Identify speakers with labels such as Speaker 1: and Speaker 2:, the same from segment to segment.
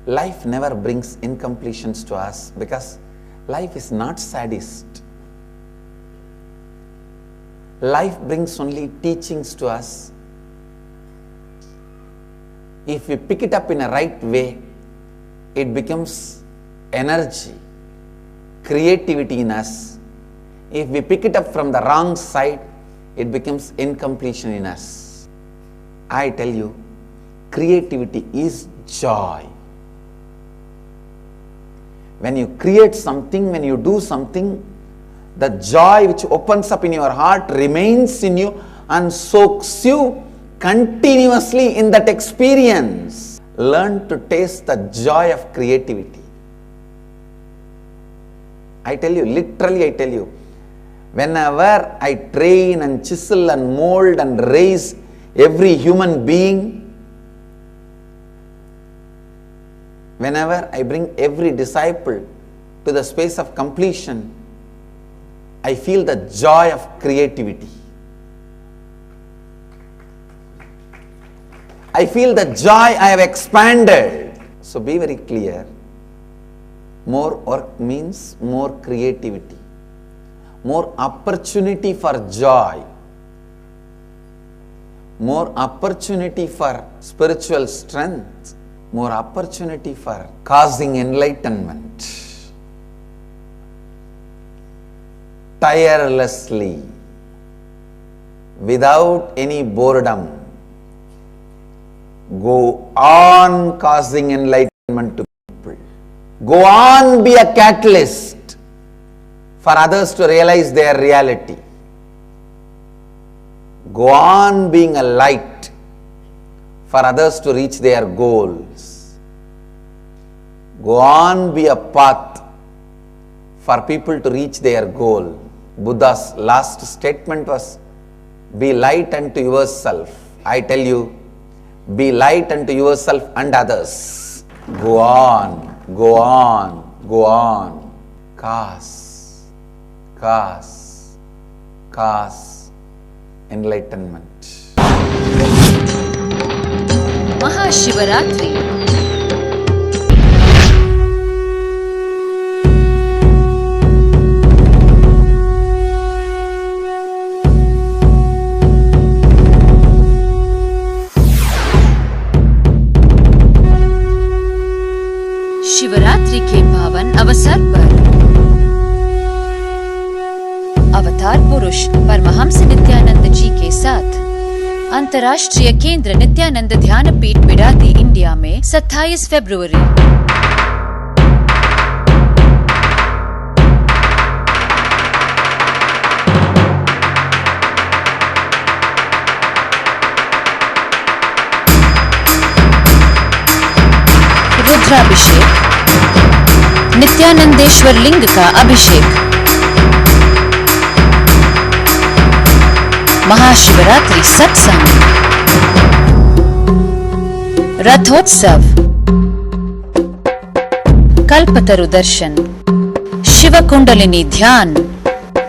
Speaker 1: Life never brings incompletions to us because life is not sadist. Life brings only teachings to us. If we pick it up in a right way, it becomes energy, creativity in us. If we pick it up from the wrong side, it becomes incompletion in us. I tell you, creativity is joy. When you create something, when you do something, the joy which opens up in your heart remains in you and soaks you continuously in that experience. Learn to taste the joy of creativity. I tell you, literally I tell you, whenever I train and chisel and mold and raise every human being, whenever I bring every disciple to the space of completion, I feel the joy of creativity. I feel the joy I have expanded. So be very clear. More work means more creativity, more opportunity for joy, more opportunity for spiritual strength, more opportunity for causing enlightenment. Tirelessly, without any boredom, go on causing enlightenment to people. Go on, be a catalyst for others to realize their reality. Go on being a light for others to reach their goals. Go on, be a path for people to reach their goal. Buddha's last statement was, be light unto yourself. I tell you, be light unto yourself and others. Go on, go on, go on. Cause enlightenment.
Speaker 2: Mahashivaratri. Shivratri के पावन अवसर पर अवतार पुरुष परमहंस नित्यानंद जी के साथ अंतर्राष्ट्रीय केंद्र नित्यानंद ध्यान पीठ बिडादी इंडिया में 27 फरवरी रुद्राभिषेक, नित्यानंदेश्वर लिंग का अभिषेक, महाशिवरात्रि सत्संग, रथोत्सव, कल्पतरु दर्शन, शिव कुंडलिनी ध्यान,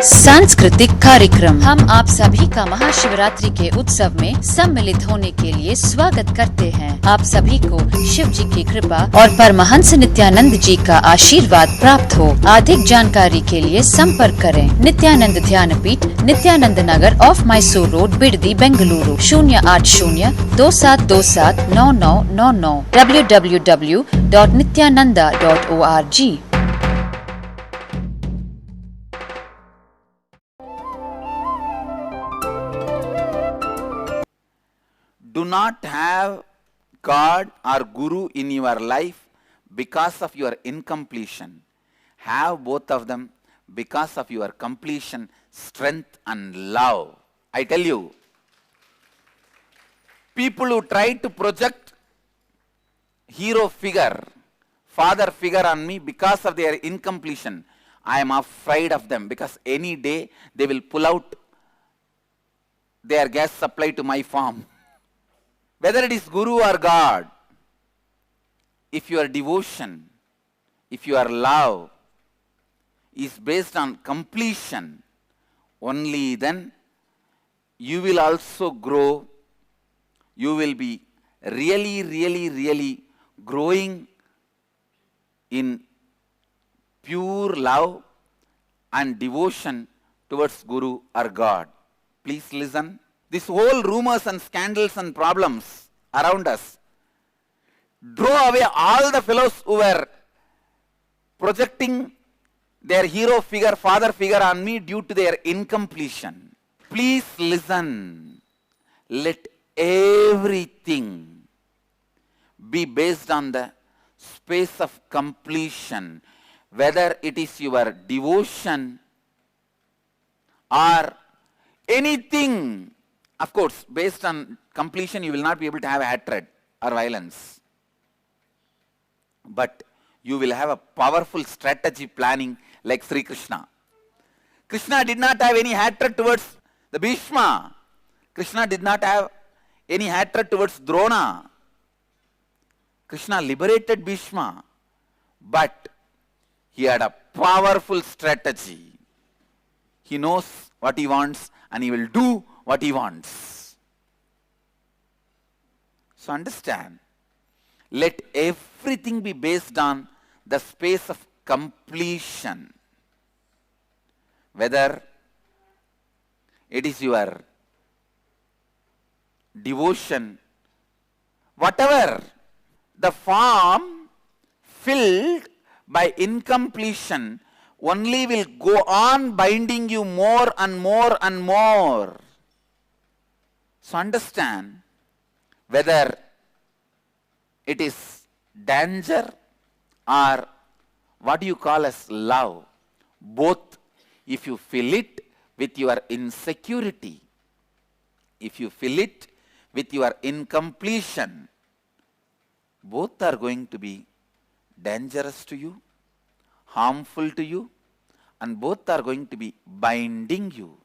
Speaker 2: सांस्कृतिक कार्यक्रम। हम आप सभी का महाशिवरात्रि के उत्सव में सम्मिलित होने के लिए स्वागत करते हैं। आप सभी को शिव जी की कृपा और परमहंस नित्यानंद जी का आशीर्वाद प्राप्त हो। अधिक जानकारी के लिए संपर्क करें। Nityananda Dhyanapeetam, Nityananda Nagar off Mysore road, Bidadi, Bengaluru 08027279999 www.nityananda.org।
Speaker 1: Do not have God or Guru in your life because of your incompletion. Have both of them because of your completion, strength and love. I tell you, people who try to project hero figure, father figure on me because of their incompletion, I am afraid of them because any day they will pull out their gas supply to my farm. Whether it is Guru or God, if your devotion, if your love is based on completion, only then you will also grow. You will be really growing in pure love and devotion towards Guru or God. Please listen. This whole rumors and scandals and problems around us draw away all the fellows who were projecting their hero figure, father figure on me due to their incompletion. Please listen. Let everything be based on the space of completion, whether it is your devotion or anything. Of course, based on completion, you will not be able to have hatred or violence. But you will have a powerful strategy planning like Sri Krishna. Krishna did not have any hatred towards the Bhishma. Krishna did not have any hatred towards Drona. Krishna liberated Bhishma, but he had a powerful strategy. He knows what he wants and he will do what he wants. So understand, let everything be based on the space of completion. Whether it is your devotion, whatever, the form filled by incompletion only will go on binding you more and more and more. So understand, whether it is danger or what you call as love, both, if you fill it with your insecurity, if you fill it with your incompletion, both are going to be dangerous to you, harmful to you, and both are going to be binding you.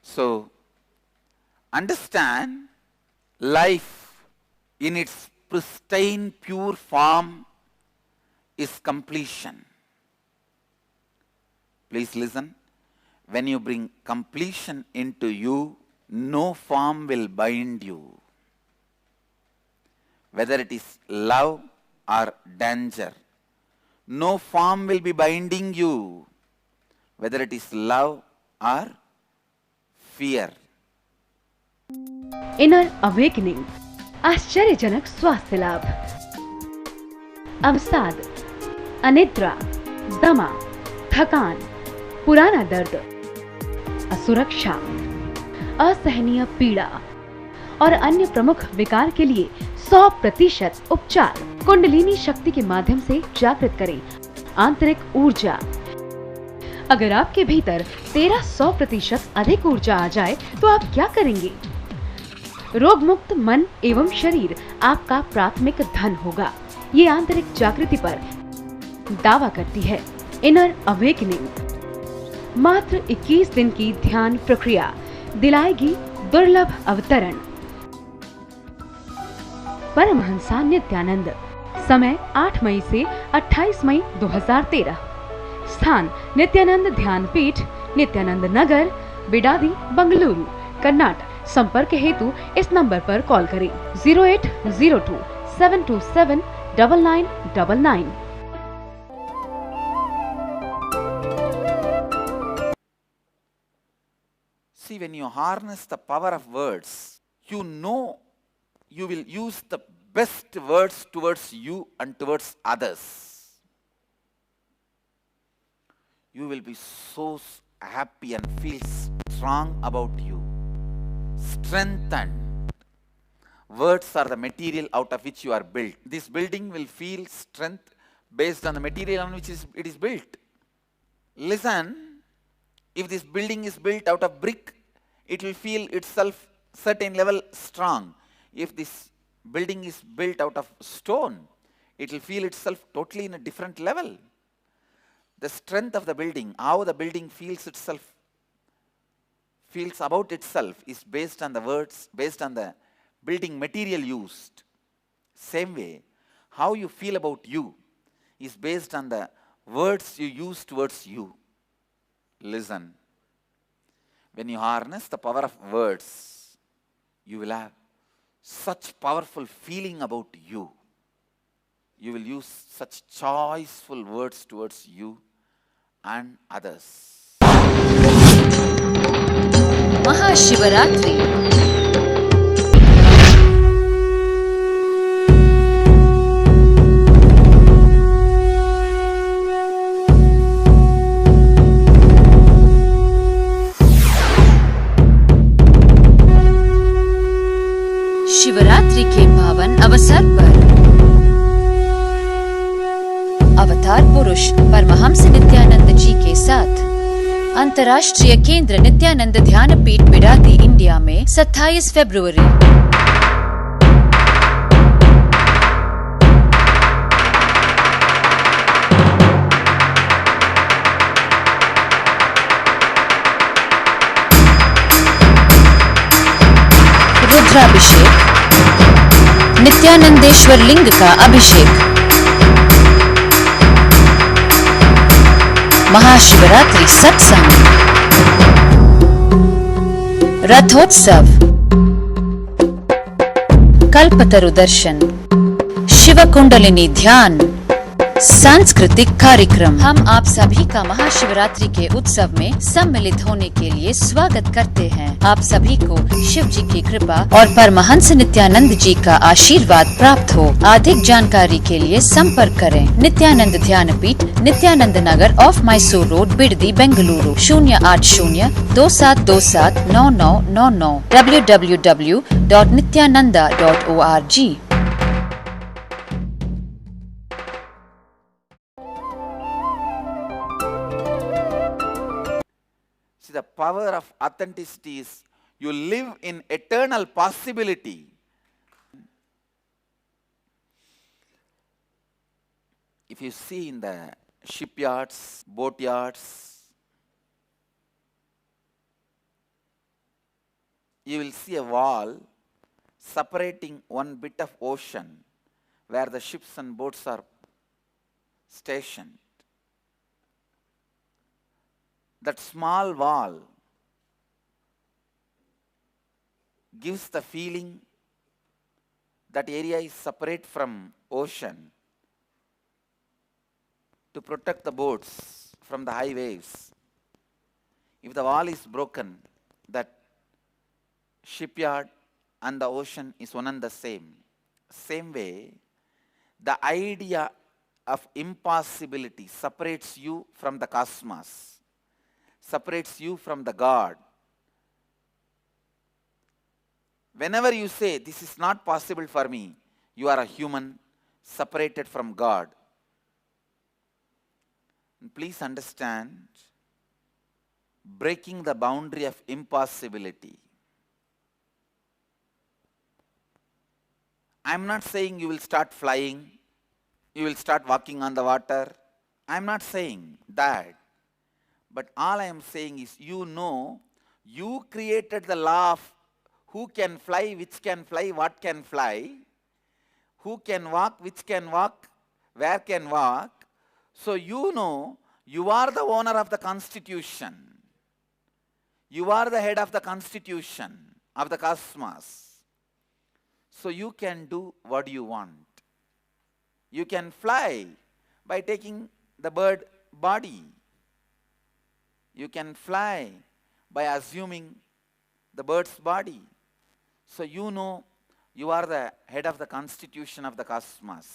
Speaker 1: So, understand, life in its pristine, pure form is completion. Please listen. When you bring completion into you, no form will bind you. Whether it is love or danger, no form will be binding you. Whether it is love or fear.
Speaker 3: Inner awakening, आश्चर्यजनक स्वास्थ्य लाभ, अवसाद, अनिद्रा, दमा, थकान, पुराना दर्द, असुरक्षा, असहनीय पीड़ा और अन्य प्रमुख विकार के लिए 100% उपचार। कुंडलिनी शक्ति के माध्यम से जागृत करें आंतरिक ऊर्जा। अगर आपके भीतर 100% अधिक ऊर्जा आ जाए तो आप क्या करेंगे? रोग मुक्त मन एवं शरीर आपका प्राथमिक धन होगा। ये आंतरिक जागृति पर दावा करती है इनर अवेकनिंग। मात्र 21 दिन की ध्यान प्रक्रिया दिलाएगी दुर्लभ अवतरण। परमहंसा नित्यानंद, समय 8 मई से 28 मई 2013। स्थान नित्यानंद ध्यान पीठ, नित्यानंद नगर, बिडादी, बंगलुरु, कर्नाटक। संपर्क हेतु इस नंबर पर कॉल करें 0802 727 9999।
Speaker 1: See, when you harness the power of words, you know you will use the best words towards you and towards others. You will be so happy and feel strong about you. Strengthened. Words are the material out of which you are built. This building will feel strength based on the material on which it is built. Listen, if this building is built out of brick, it will feel itself certain level strong. If this building is built out of stone, it will feel itself totally in a different level. The strength of the building, how the building feels about itself, is based on the words, based on the building material used. Same way, how you feel about you is based on the words you use towards you. Listen. When you harness the power of words, you will have such powerful feeling about you. you will use such choiceful words towards you and others.
Speaker 2: Mahashivratri Shivratri के पावन अवसर पर अवतार पुरुष परमहंस नित्यानंद जी के साथ अंतर्राष्ट्रीय केंद्र नित्यानंद ध्यानपीठ बिडादी इंडिया में 27 फरवरी रुद्राभिषेक, नित्यानंदेश्वर लिंग का अभिषेक, महाशिवरात्रि सत्संग, रथोत्सव, कल्पतरु दर्शन, शिव कुंडलिनी ध्यान, सांस्कृतिक कार्यक्रम। हम आप सभी का महाशिवरात्रि के उत्सव में सम्मिलित होने के लिए स्वागत करते हैं। आप सभी को शिव जी की कृपा और परमहंस नित्यानंद जी का आशीर्वाद प्राप्त हो। अधिक जानकारी के लिए संपर्क करें Nityananda Dhyanapeetam, Nityananda Nagar off Mysore road, Bidadi, Bengaluru 08027279999 www.nityananda.org।
Speaker 1: The power of authenticity is you live in eternal possibility. If you see in the shipyards, boatyards, you will see a wall separating one bit of ocean where the ships and boats are stationed. That small wall gives the feeling that area is separate from ocean to protect the boats from the high waves. If the wall is broken, that shipyard and the ocean is one and the same. Same way, the idea of impossibility separates you from the cosmos, separates you from the God. Whenever you say, this is not possible for me, you are a human separated from God. And please understand, breaking the boundary of impossibility. I am not saying you will start flying, you will start walking on the water. I am not saying that. But all I am saying is, you know, you created the law of who can fly, which can fly, what can fly, who can walk, which can walk, where can walk. So you know, you are the owner of the constitution. You are the head of the constitution of the cosmos. So you can do what you want. You can fly by taking the bird body. You can fly by assuming the bird's body. So you know you are the head of the constitution of the cosmos.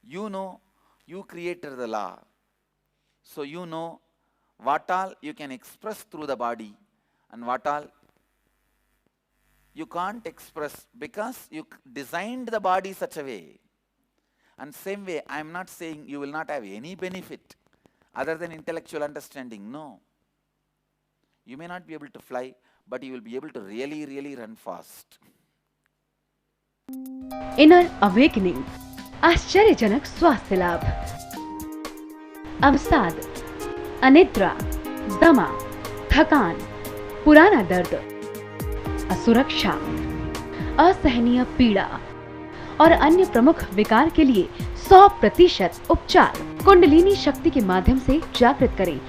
Speaker 1: You know you created the law. So you know what all you can express through the body and what all you can't express because you designed the body such a way. And same way, I am not saying you will not have any benefit other than intellectual understanding. No. You may not be able to fly, but you will be able to really, really run fast.
Speaker 3: Inner awakening, आश्चर्यजनक स्वास्थ्य लाभ, अवसाद, अनिद्रा, दमा, थकान, पुराना दर्द, असुरक्षा, असहनीय पीड़ा और अन्य प्रमुख विकार के लिए 100% उपचार। कुंडलिनी शक्ति के माध्यम से जागृत करें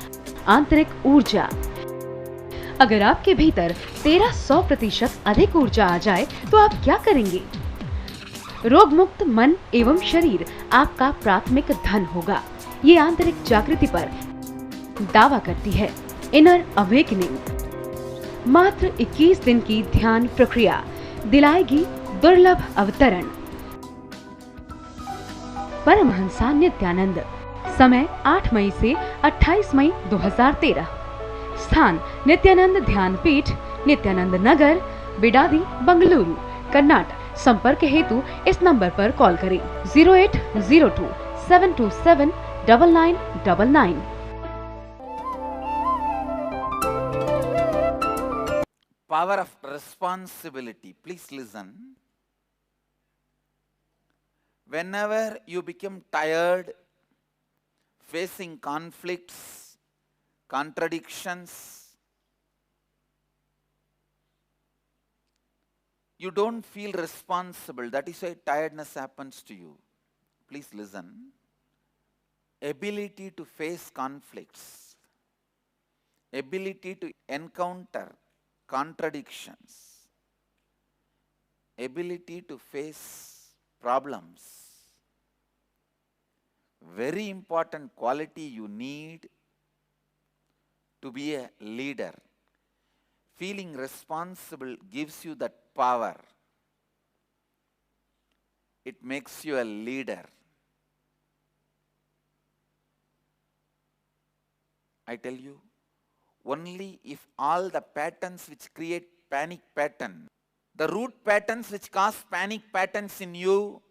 Speaker 3: आंतरिक ऊर्जा। अगर आपके भीतर 100% अधिक ऊर्जा आ जाए तो आप क्या करेंगे? रोग मुक्त मन एवं शरीर आपका प्राथमिक धन होगा। ये आंतरिक जागृति पर दावा करती है। इनर अवेकनिंग मात्र 21 दिन की ध्यान प्रक्रिया दिलाएगी दुर्लभ अवतरण। परमहंसा नित्यानंद, समय 8 मई से 28 मई 2013। स्थान नित्यानंद ध्यान पीठ, नित्यानंद नगर, बिडादी, बंगलुरु, कर्नाटक। संपर्क हेतु इस नंबर पर कॉल करें 0802 727 9999।
Speaker 1: Power of responsibility. Please listen. Whenever you become tired, facing conflicts, contradictions, you don't feel responsible. That is why tiredness happens to you. Please listen. Ability to face conflicts, ability to encounter contradictions, ability to face problems, very important quality you need to be a leader. Feeling responsible gives you that power. It makes you a leader. I tell you, only if all the patterns which create panic pattern, the root patterns which cause panic patterns in you,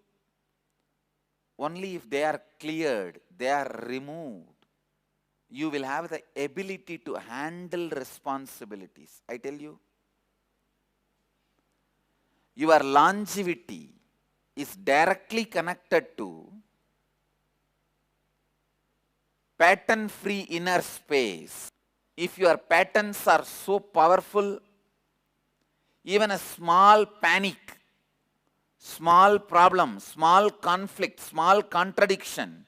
Speaker 1: only if they are cleared, they are removed, you will have the ability to handle responsibilities. I tell you, your longevity is directly connected to pattern-free inner space. If your patterns are so powerful, even a small panic, small problem, small conflict, small contradiction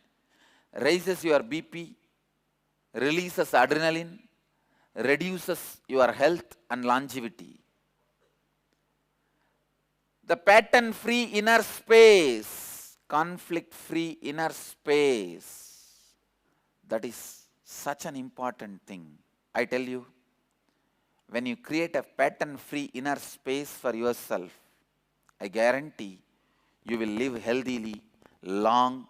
Speaker 1: raises your BP, releases adrenaline, reduces your health and longevity. The pattern-free inner space, conflict-free inner space, that is such an important thing. I tell you, when you create a pattern-free inner space for yourself, I guarantee you will live healthily, long,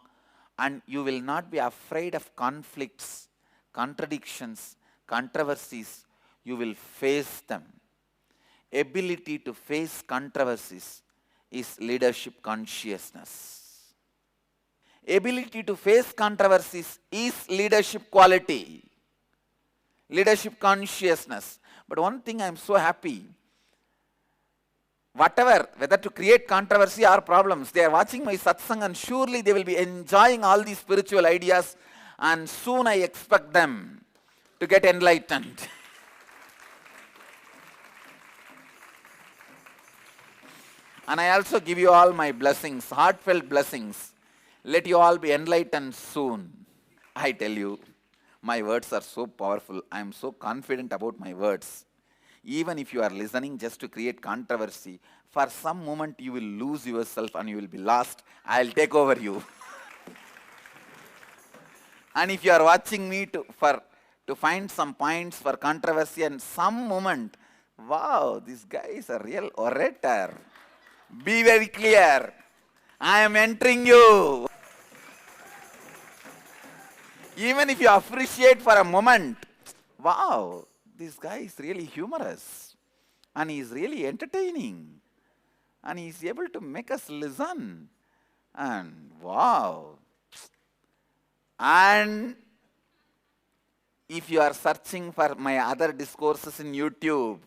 Speaker 1: and you will not be afraid of conflicts, contradictions, controversies. You will face them. Ability to face controversies is leadership consciousness. Ability to face controversies is leadership quality, leadership consciousness. But one thing I am so happy, whatever, whether to create controversy or problems, they are watching my satsang and surely they will be enjoying all these spiritual ideas, and soon I expect them to get enlightened. And I also give you all my blessings, heartfelt blessings. Let you all be enlightened soon. I tell you, my words are so powerful. I am so confident about my words. Even if you are listening just to create controversy, for some moment you will lose yourself and you will be lost. I will take over you. And if you are watching me to find some points for controversy and some moment, wow, this guy is a real orator. Be very clear. I am entering you. Even if you appreciate for a moment, wow, this guy is really humorous and he is really entertaining and he is able to make us listen, and wow. And if you are searching for my other discourses in YouTube,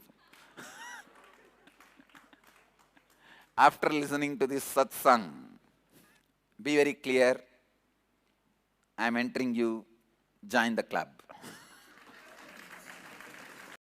Speaker 1: after listening to this satsang, be very clear. I am entering you. Join the club.